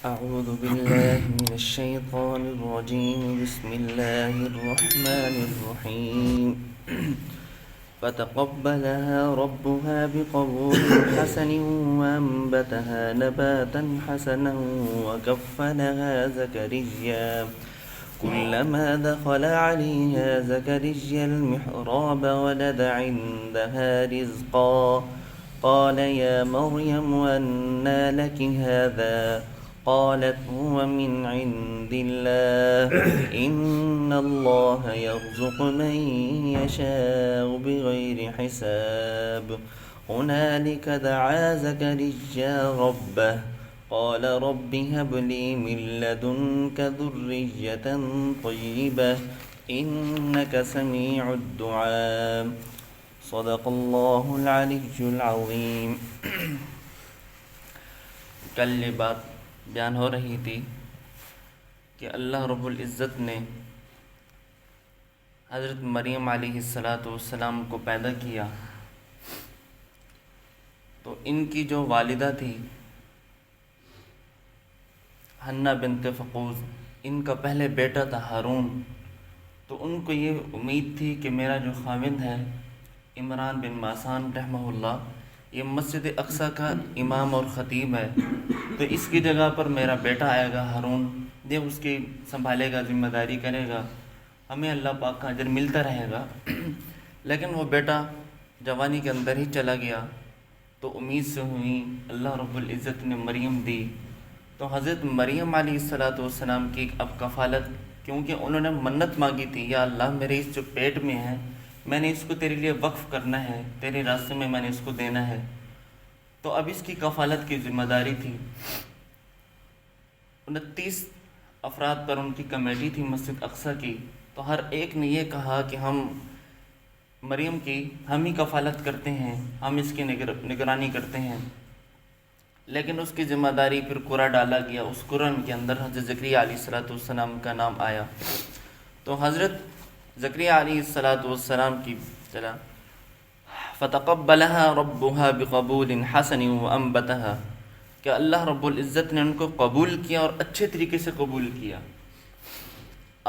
أعوذ بالله من الشيطان الرجيم. بسم الله الرحمن الرحيم. فتقبلها ربها بقبول حسن وأنبتها نباتا حسنا وكفلها زكريا. كلما دخل عليها زكريا المحراب وجد عندها رزقا قال يا مريم أنى لك هذا قالت هو من عند الله إن الله يرزق من يشاء بغير حساب. هنالك دعا زكريا ربه قال رب هب لي من لدنك ذرية طيبة إنك سميع الدعاء. صدق اللہ العلی العظیم. کل یہ بات بیان ہو رہی تھی کہ اللہ رب العزت نے حضرت مریم علیہ السلام کو پیدا کیا تو ان کی جو والدہ تھی حنہ بنت فقوس، ان کا پہلے بیٹا تھا ہارون. تو ان کو یہ امید تھی کہ میرا جو خاوند ہے عمران بن ماسان رحمہ اللہ، یہ مسجد اقصی کا امام اور خطیب ہے، تو اس کی جگہ پر میرا بیٹا آئے گا ہارون، یہ اس کی سنبھالے گا، ذمہ داری کرے گا، ہمیں اللہ پاک کا اجر ملتا رہے گا. لیکن وہ بیٹا جوانی کے اندر ہی چلا گیا تو امید سے ہوئی، اللہ رب العزت نے مریم دی. تو حضرت مریم علیہ السلام کی اب کفالت، کیونکہ انہوں نے منت مانگی تھی، یا اللہ میرے اس جو پیٹ میں ہے میں نے اس کو تیرے لیے وقف کرنا ہے، تیرے راستے میں میں نے اس کو دینا ہے، تو اب اس کی کفالت کی ذمہ داری تھی. 29 افراد پر ان کی کمیٹی تھی مسجد اقصی کی. تو ہر ایک نے یہ کہا کہ ہم مریم کی ہم ہی کفالت کرتے ہیں، ہم اس کی نگرانی کرتے ہیں. لیکن اس کی ذمہ داری پھر قرعہ ڈالا گیا. اس قرعہ کے اندر حضرت زکریا علیہ السلام کا نام آیا. تو حضرت زکریا علیہ السلام کی چلا فتقبلها ربها بقبول حسن وانبتها، کہ اللہ رب العزت نے ان کو قبول کیا اور اچھے طریقے سے قبول کیا.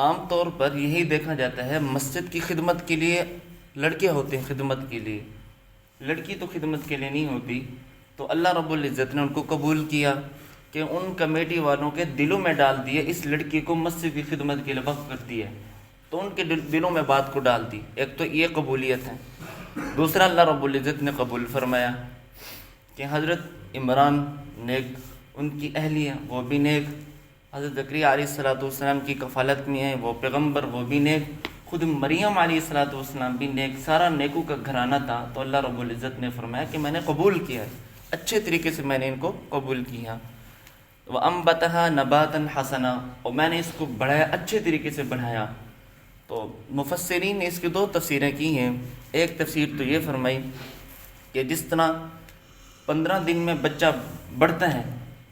عام طور پر یہی دیکھا جاتا ہے مسجد کی خدمت کے لیے لڑکے ہوتے ہیں، خدمت کے لیے، لڑکی تو خدمت کے لیے نہیں ہوتی. تو اللہ رب العزت نے ان کو قبول کیا کہ ان کمیٹی والوں کے دلوں میں ڈال دیے اس لڑکی کو مسجد کی خدمت کے لیے وقف کرتی ہے. تو ان کے دلوں میں بات کو ڈال دی. ایک تو یہ قبولیت ہے. دوسرا اللہ رب العزت نے قبول فرمایا کہ حضرت عمران نیک، ان کی اہلیہ وہ بھی نیک، حضرت زکریا علیہ السلام کی کفالت میں ہیں، وہ پیغمبر وہ بھی نیک، خود مریم علیہ السلام بھی نیک، سارا نیکوں کا گھرانہ تھا. تو اللہ رب العزت نے فرمایا کہ میں نے قبول کیا ہے، اچھے طریقے سے میں نے ان کو قبول کیا. وَأَنبَتَهَا نَبَاتًا حَسَنًا، اور میں نے اس کو بڑھایا، اچھے طریقے سے بڑھایا. تو مفسرین نے اس کی 2 تفسیریں کی ہیں. ایک تفسیر تو یہ فرمائی کہ جس طرح 15 دن میں بچہ بڑھتا ہے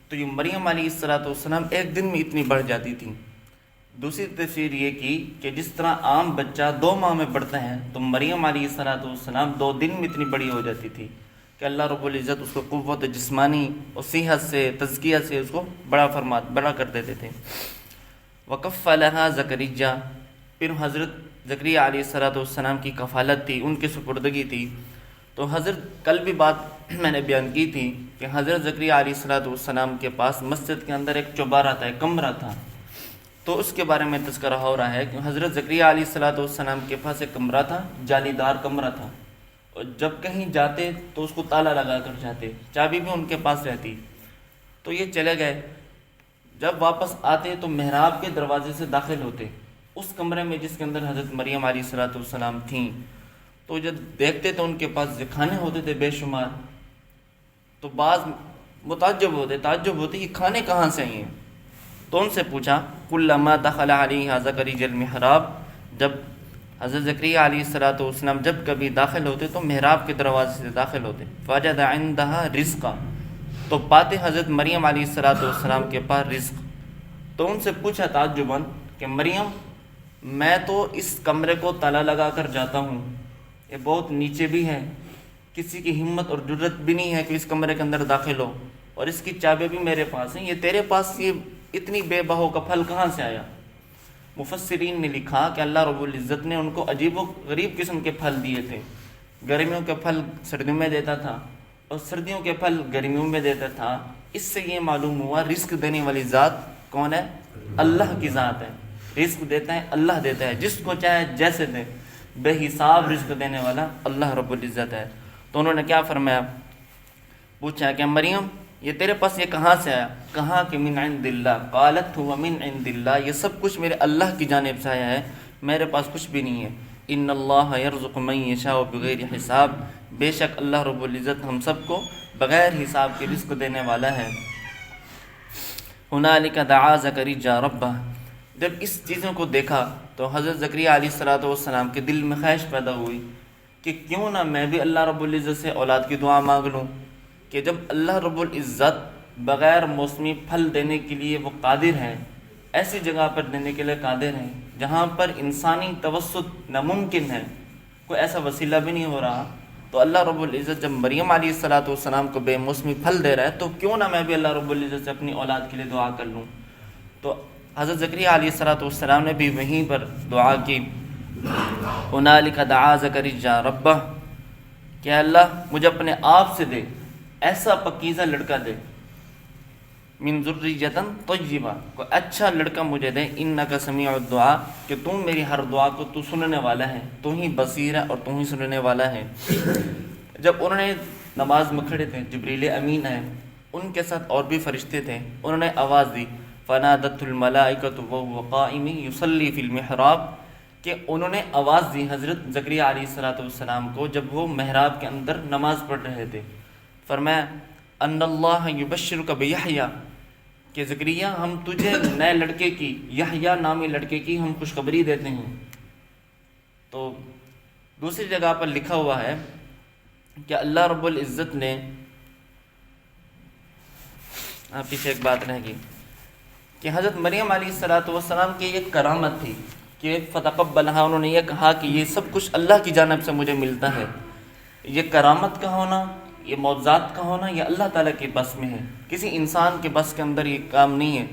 تو یہ مریم علیہ السلام ایک دن میں اتنی بڑھ جاتی تھی. دوسری تفسیر یہ کی کہ جس طرح عام بچہ 2 ماہ میں بڑھتا ہے تو مریم علیہ السلام 2 دن میں اتنی بڑی ہو جاتی تھی کہ اللہ رب العزت اس کو قوت جسمانی اور صحت سے، تزکیہ سے اس کو بڑا کر دیتے تھے. وَكَفَّلَهَا زَكَرِيَّا، پھر حضرت زکریا علیہ السلام کی کفالت تھی، ان کی سپردگی تھی. تو حضرت کل بھی بات میں نے بیان کی تھی کہ حضرت زکریا علیہ السلام کے پاس مسجد کے اندر ایک چوبارہ تھا، ایک کمرہ تھا. تو اس کے بارے میں تذکرہ ہو رہا ہے کہ حضرت زکریا علیہ السلام کے پاس ایک کمرہ تھا، جالی دار کمرہ تھا، اور جب کہیں جاتے تو اس کو تالا لگا کر جاتے، چابی بھی ان کے پاس رہتی. تو یہ چلے گئے، جب واپس آتے تو محراب کے دروازے سے داخل ہوتے اس کمرے میں جس کے اندر حضرت مریم علیہ السلام تھیں. تو جب دیکھتے تو ان کے پاس کھانے ہوتے تھے بے شمار. تو بعض تعجب ہوتے یہ کھانے کہاں سے آئے ہیں. تو ان سے پوچھا کلما دخل علیہ زکریا المحراب، جب حضرت زکریا علیہ السلام جب کبھی داخل ہوتے تو محراب کے دروازے سے داخل ہوتے، فوجد عندها رزقا، تو پاتے حضرت مریم علیہ السلام کے پاس رزق. تو ان سے پوچھا تعجباً کہ مریم، میں تو اس کمرے کو تالا لگا کر جاتا ہوں، یہ بہت نیچے بھی ہے، کسی کی ہمت اور جرت بھی نہیں ہے کہ اس کمرے کے اندر داخل ہو، اور اس کی چابی بھی میرے پاس ہیں، یہ تیرے پاس یہ اتنی بے بہو کا پھل کہاں سے آیا؟ مفسرین نے لکھا کہ اللہ رب العزت نے ان کو عجیب و غریب قسم کے پھل دیے تھے۔ گرمیوں کے پھل سردیوں میں دیتا تھا اور سردیوں کے پھل گرمیوں میں دیتا تھا۔ اس سے یہ معلوم ہوا رزق دینے والی ذات کون ہے؟ اللہ کی ذات ہے۔ رزق دیتا ہے اللہ دیتا ہے، جس کو چاہے جیسے دے، بے حساب رزق دینے والا اللہ رب العزت ہے۔ تو انہوں نے کیا فرمایا؟ پوچھا کہ مریم یہ تیرے پاس یہ کہاں سے آیا؟ کہا کہ من عند اللہ، قالت هو من عند اللہ، یہ سب کچھ میرے اللہ کی جانب سے آیا ہے، میرے پاس کچھ بھی نہیں ہے۔ ان اللہ یرزق من یشاء بغیر حساب، بے شک اللہ رب العزت ہم سب کو بغیر حساب کے رزق دینے والا ہے۔ ہنالک دعا زکریا ربہ، جب اس چیزوں کو دیکھا تو حضرت زکریا علیہ السلام کے دل میں خواہش پیدا ہوئی کہ کیوں نہ میں بھی اللہ رب العزت سے اولاد کی دعا مانگ لوں، کہ جب اللہ رب العزت بغیر موسمی پھل دینے کے لیے وہ قادر ہیں، ایسی جگہ پر دینے کے لیے قادر ہیں جہاں پر انسانی توسط ناممکن ہے، کوئی ایسا وسیلہ بھی نہیں ہو رہا، تو اللہ رب العزت جب مریم علیہ السلام کو بے موسمی پھل دے رہا ہے تو کیوں نہ میں بھی اللہ رب العزت سے اپنی اولاد کے لیے دعا کر لوں۔ تو حضرت زکریا علیہ السلام نے بھی وہیں پر دعا کی، ہنالک دعا زکریا ربہ، کہ اللہ مجھے اپنے آپ سے دے، ایسا پکیزہ لڑکا دے، من ذریۃ طیبہ، کوئی اچھا لڑکا مجھے دے، انک سمیع الدعاء، کہ تم میری ہر دعا کو تو سننے والا ہے، تو ہی بصیر ہے اور تو ہی سننے والا ہے۔ جب انہوں نے نماز میں کھڑے تھے، جبریل امین ہے، ان کے ساتھ اور بھی فرشتے تھے، انہوں نے آواز دی، فنادته الملائکۃ وهو قائم یصلی فی المحراب، کہ انہوں نے آواز دی حضرت زکریا علیہ السلام کو جب وہ محراب کے اندر نماز پڑھ رہے تھے۔ فرمایا ان اللہ یبشرک بیحییٰ، کہ زکریا ہم تجھے نئے لڑکے کی، یحییٰ نامی لڑکے کی ہم خوشخبری دیتے ہیں۔ تو دوسری جگہ پر لکھا ہوا ہے کہ اللہ رب العزت نے، پیچھے ایک بات رہ گئی کہ حضرت مریم علیہ السلام کی ایک کرامت تھی کہ فتقبلہا، انہوں نے یہ کہا کہ یہ سب کچھ اللہ کی جانب سے مجھے ملتا ہے۔ یہ کرامت کا ہونا، یہ معجزات کا ہونا، یہ اللہ تعالیٰ کے بس میں ہے، کسی انسان کے بس کے اندر یہ کام نہیں ہے۔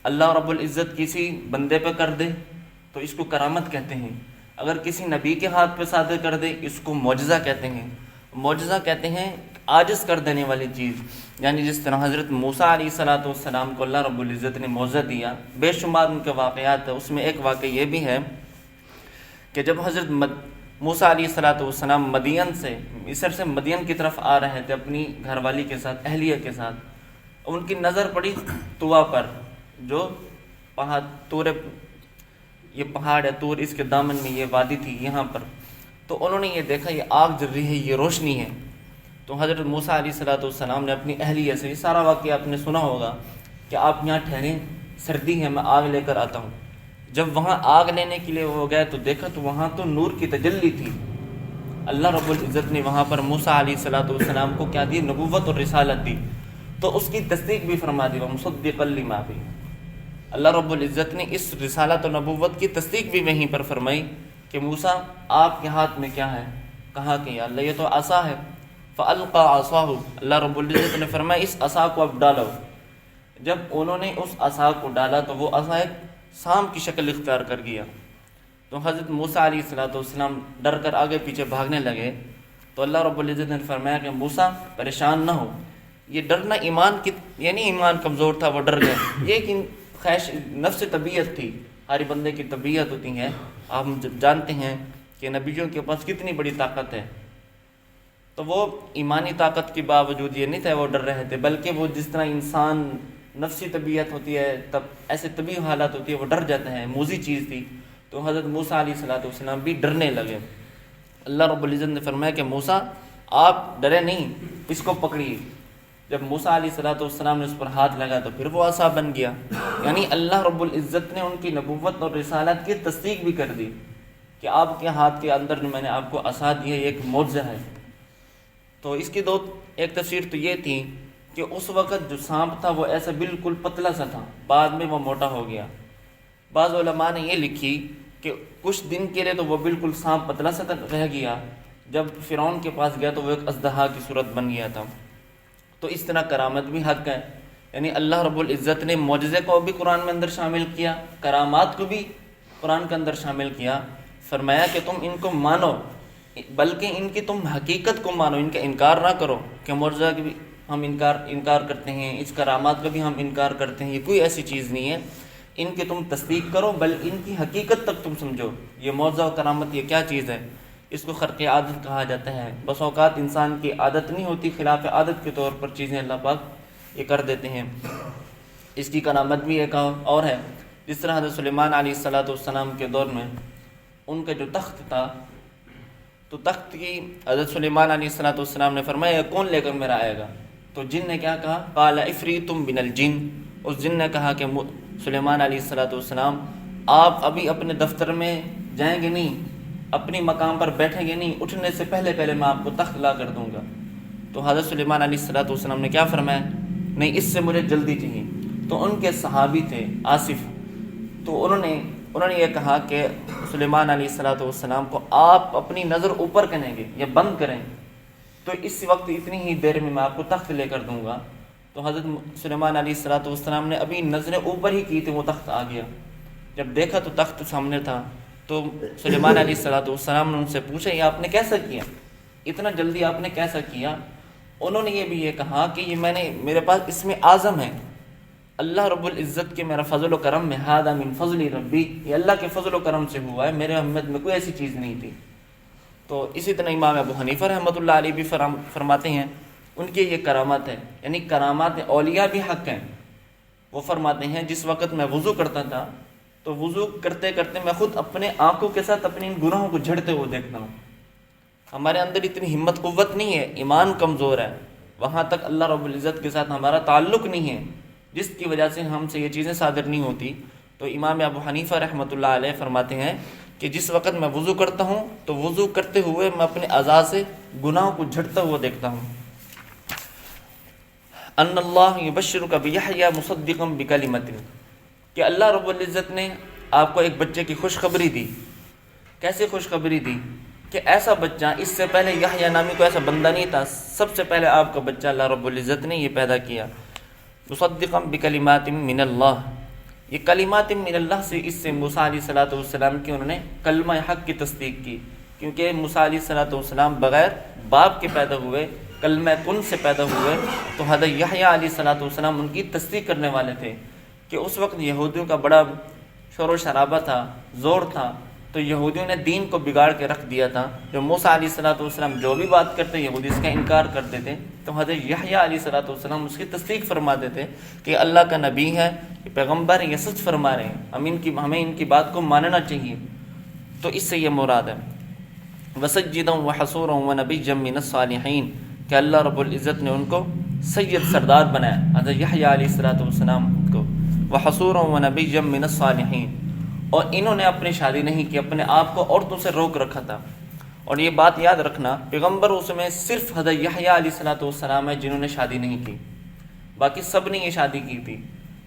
اللہ رب العزت کسی بندے پہ کر دے تو اس کو کرامت کہتے ہیں، اگر کسی نبی کے ہاتھ پہ صادر کر دے اس کو معجزہ کہتے ہیں۔ معجزہ کہتے ہیں عاجز کر دینے والی چیز، یعنی جس طرح حضرت موسیٰ علیہ السلام کو اللہ رب العزت نے معجزہ دیا، بے شمار ان کے واقعات ہیں، اس میں ایک واقعہ یہ بھی ہے کہ جب حضرت موسیٰ علیہ السلام مدین سے، مصر سے مدین کی طرف آ رہے تھے اپنی گھر والی کے ساتھ، اہلیہ کے ساتھ، ان کی نظر پڑی طوا پر، جو پہاڑ طور، یہ پہاڑ ہے طور، اس کے دامن میں یہ وادی تھی یہاں پر، تو انہوں نے یہ دیکھا یہ آگ جل رہی ہے، یہ روشنی ہے۔ تو حضرت موسیٰ علیہ السلام نے اپنی اہلیہ سے، یہ سارا واقعہ آپ نے سنا ہوگا کہ آپ یہاں ٹھہریں، سردی ہے، میں آگ لے کر آتا ہوں۔ جب وہاں آگ لینے کے لیے وہ گئے تو دیکھا تو وہاں تو نور کی تجلی تھی۔ اللہ رب العزت نے وہاں پر موسیٰ علیہ السلام کو کیا دی؟ نبوت اور رسالت دی، تو اس کی تصدیق بھی فرما دی، وَمُصَدِّقًا لِمَا فِيهِ۔ اللہ رب العزت نے اس رسالت و نبوت کی تصدیق بھی وہیں پر فرمائی کہ موسیٰ آپ کے ہاتھ میں کیا ہے؟ کہا کہ یا اللہ یہ تو عصا ہے، فَأَلْقَى عَصَاهُ، اللہ رب العزت نے فرمایا اس عصا کو اب ڈالو۔ جب انہوں نے اس عصا کو ڈالا تو وہ عصا ایک سام کی شکل اختیار کر گیا۔ تو حضرت موسیٰ علیہ السلام ڈر کر آگے پیچھے بھاگنے لگے، تو اللہ رب العزت نے فرمایا کہ موسیٰ پریشان نہ ہو، یہ ڈرنا ایمان کی، یعنی ایمان کمزور تھا وہ ڈر گئے، یہ ایک خواہش نفس طبیعت تھی، ہر بندے کی طبیعت ہوتی ہے، آپ جانتے ہیں کہ نبیوں کے پاس کتنی بڑی طاقت ہے، تو وہ ایمانی طاقت کے باوجود یہ نہیں تھا وہ ڈر رہے تھے، بلکہ وہ جس طرح انسان نفسی طبیعت ہوتی ہے، تب ایسے طبی حالت ہوتی ہے، وہ ڈر جاتا ہے، موذی چیز تھی، تو حضرت موسیٰ علیہ السلام بھی ڈرنے لگے۔ اللہ رب العزت نے فرمایا کہ موسیٰ آپ ڈرے نہیں، اس کو پکڑیے۔ جب موسیٰ علیہ السلام نے اس پر ہاتھ لگا تو پھر وہ عصا بن گیا، یعنی اللہ رب العزت نے ان کی نبوت اور رسالت کی تصدیق بھی کر دی کہ آپ کے ہاتھ کے اندر میں نے آپ کو عصا دی ہے، یہ ایک معجزہ ہے۔ تو اس کی ایک تفسیر تو یہ تھی کہ اس وقت جو سانپ تھا وہ ایسا بالکل پتلا سا تھا، بعد میں وہ موٹا ہو گیا۔ بعض علماء نے یہ لکھی کہ کچھ دن کے لیے تو وہ بالکل سانپ پتلا سا رہ گیا، جب فرعون کے پاس گیا تو وہ ایک اژدہا کی صورت بن گیا تھا۔ تو اس طرح کرامت بھی حق ہے. یعنی اللہ رب العزت نے معجزے کو بھی قرآن میں اندر شامل کیا، کرامات کو بھی قرآن کے اندر شامل کیا. فرمایا کہ تم ان کو مانو، بلکہ ان کی تم حقیقت کو مانو، ان کا انکار نہ کرو کہ معجزہ کی بھی ہم انکار کرتے ہیں، اس کرامات کا بھی ہم انکار کرتے ہیں. یہ کوئی ایسی چیز نہیں ہے، ان کی تم تصدیق کرو، بل ان کی حقیقت تک تم سمجھو. یہ معجزہ و کرامت یہ کیا چیز ہے؟ اس کو خرق عادت کہا جاتا ہے. بس اوقات انسان کی عادت نہیں ہوتی، خلاف عادت کے طور پر چیزیں اللہ پاک یہ کر دیتے ہیں. اس کی کرامت بھی ایک اور ہے. جس طرح حضرت سلیمان علیہ السلام کے دور میں ان کا جو تخت تھا، تو تخت کی حضرت سلیمان علیہ السلام نے فرمایا کون لے کر میرا آئے گا؟ تو جن نے کیا کہا؟ قال عفریت من الجن. اس جن نے کہا کہ سلیمان علیہ السلام آپ ابھی اپنے دفتر میں جائیں گے نہیں، اپنی مقام پر بیٹھیں گے نہیں، اٹھنے سے پہلے میں آپ کو تخت لا کر دوں گا. تو حضرت سلیمان علیہ السلام نے کیا فرمایا؟ نہیں، اس سے مجھے جلدی چاہیے. تو ان کے صحابی تھے آصف، تو انہوں نے یہ کہا کہ سلیمان علیہ السلام کو آپ اپنی نظر اوپر کریں گے یا بند کریں تو اس وقت اتنی ہی دیر میں آپ کو تخت لے کر دوں گا. تو حضرت سلیمان علیہ السلام نے ابھی نظریں اوپر ہی کی تھی، وہ تخت آ گیا. جب دیکھا تو تخت سامنے تھا. تو سلیمان علیہ السلام نے ان سے پوچھا یہ آپ نے کیسا کیا، اتنا جلدی آپ نے کیسا کیا؟ انہوں نے یہ بھی یہ کہا کہ یہ میرے پاس اس میں اعظم ہے، اللہ رب العزت کے میرا فضل و کرم میں، ھذا من فضل ربی، یہ اللہ کے فضل و کرم سے ہوا ہے، میرے ہمت میں کوئی ایسی چیز نہیں تھی. تو اسی طرح امام ابو حنیفہ رحمۃ اللہ علیہ بھی فرماتے ہیں ان کی یہ کرامات ہے. یعنی کرامات اولیاء بھی حق ہیں. وہ فرماتے ہیں جس وقت میں وضو کرتا تھا تو وضو کرتے کرتے میں خود اپنے آنکھوں کے ساتھ اپنے ان گناہوں کو جھڑتے ہوئے دیکھتا ہوں. ہمارے اندر اتنی ہمت قوت نہیں ہے، ایمان کمزور ہے، وہاں تک اللہ رب العزت کے ساتھ ہمارا تعلق نہیں ہے، جس کی وجہ سے ہم سے یہ چیزیں صادر نہیں ہوتی. تو امام ابو حنیفہ رحمۃ اللہ علیہ فرماتے ہیں کہ جس وقت میں وضو کرتا ہوں تو وضو کرتے ہوئے میں اپنے اعضاء سے گناہوں کو جھڑتا ہوا دیکھتا ہوں. ان اللہ یبشرک بیحییٰ مصدقا بکلمۃ، کہ اللہ رب العزت نے آپ کو ایک بچے کی خوشخبری دی. کیسے خوشخبری دی؟ کہ ایسا بچہ، اس سے پہلے یحییٰ نامی کوئی ایسا بندہ نہیں تھا، سب سے پہلے آپ کا بچہ اللہ رب العزت نے یہ پیدا کیا. مصدقا بکلمات من اللہ، یہ کلمات من اللہ سے، اس سے موسیٰ علیہ السلام کی انہوں نے کلمہ حق کی تصدیق کی. کیونکہ موسیٰ علیہ السلام بغیر باپ کے پیدا ہوئے، کلمہ کن سے پیدا ہوئے. تو حضرت یحییٰ علیہ السلام ان کی تصدیق کرنے والے تھے. کہ اس وقت یہودیوں کا بڑا شور و شرابہ تھا، زور تھا، تو یہودیوں نے دین کو بگاڑ کے رکھ دیا تھا. جو موسیٰ علیہ السلام جو بھی بات کرتے یہودی اس کا انکار کرتے تھے، تو حضرت یحییٰ علیہ السلام اس کی تصدیق فرماتے تھے کہ اللہ کا نبی ہے، یہ پیغمبر ہے، یہ سچ فرما رہے ہیں، ہمیں ان کی بات کو ماننا چاہیے. تو اس سے یہ مراد ہے. وسجدا وحصورا ونبیا من الصالحین، کہ اللہ رب العزت نے ان کو سید سردار بنایا، حضرت یحییٰ علیہ السلام کو. وحصورا ونبیا من الصالحین، اور انہوں نے اپنی شادی نہیں کی، اپنے آپ کو عورتوں سے روک رکھا تھا. اور یہ بات یاد رکھنا، پیغمبر اس میں صرف حضرت یحییٰ علیہ السلام ہے جنہوں نے شادی نہیں کی، باقی سب نے یہ شادی کی تھی.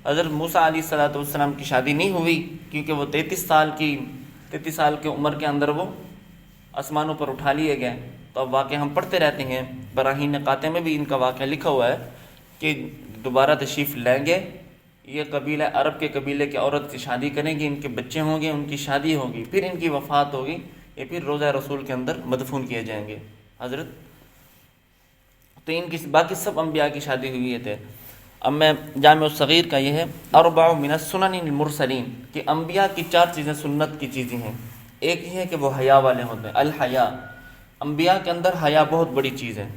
حضرت موسیٰ علیہ السلام کی شادی نہیں ہوئی کیونکہ وہ 33 سال کی عمر کے اندر وہ آسمانوں پر اٹھا لیے گئے. تو اب واقعہ ہم پڑھتے رہتے ہیں، براہین قاطع میں بھی ان کا واقعہ لکھا ہوا ہے کہ دوبارہ تشریف لیں گے، یہ قبیلہ عرب کے قبیلے کی عورت سے شادی کریں گے، ان کے بچے ہوں گے، ان کی شادی ہوگی، پھر ان کی وفات ہوگی، یہ پھر روضہ رسول کے اندر مدفون کیے جائیں گے حضرت. تو ان کی باقی سب انبیاء کی شادی ہوئی تھے. اب میں جامع الصغیر کا یہ ہے اربع من السنن المرسلین، کہ انبیاء کی 4 چیزیں سنت کی چیزیں ہیں. ایک یہ ہے کہ وہ حیا والے ہوتے ہیں، الحیا، انبیاء کے اندر حیا بہت بڑی چیز ہے،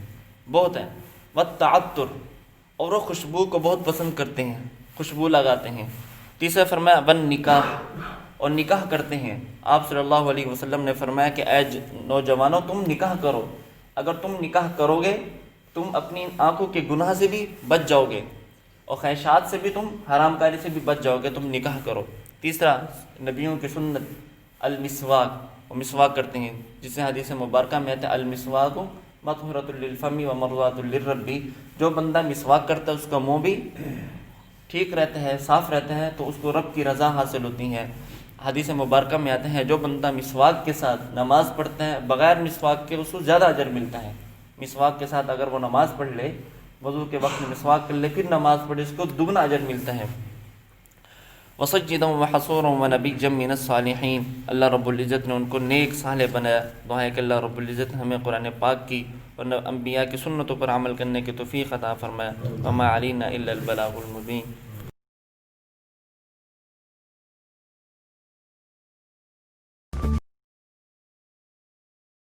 بہت ہے. والتعطر، اور وہ خوشبو کو بہت پسند کرتے ہیں، خوشبو لگاتے ہیں. تیسرا فرمایا والنکاح، اور نکاح کرتے ہیں. آپ صلی اللہ علیہ وسلم نے فرمایا کہ اے نوجوانوں تم نکاح کرو، اگر تم نکاح کرو گے تم اپنی آنکھوں کے گناہ سے بھی بچ جاؤ گے اور خواہشات سے بھی، تم حرام کاری سے بھی بچ جاؤ گے، تم نکاح کرو. تیسرا نبیوں کی سنت المسواک، وہ مسواک کرتے ہیں، جسے حدیث مبارکہ میں آتا ہے المسواک مطہرۃ للفم ومرضاۃ للرب، جو بندہ مسواک کرتا ہے اس کا منہ بھی ٹھیک رہتا ہے، صاف رہتا ہے، تو اس کو رب کی رضا حاصل ہوتی ہے. حدیث مبارکہ میں آتے ہیں جو بندہ مسواک کے ساتھ نماز پڑھتا ہے بغیر مسواک کے، اس کو زیادہ اجر ملتا ہے. مسواک کے ساتھ اگر وہ نماز پڑھ لے وضو کے وقت میں مسواک کر لے پھر نماز پڑھے، اس کو دگنا اجر ملتا ہے۔ وسجدا وحصورا ونبیا من الصالحین، اللہ رب العزت نے ان کو نیک صالح بنایا۔ دعا ہے کہ اللہ رب العزت نے ہمیں قرآن پاک کی اور انبیاء کی سنتوں پر عمل کرنے کی توفیق عطا فرمایا۔ وما علینا الا البلاغ المبین۔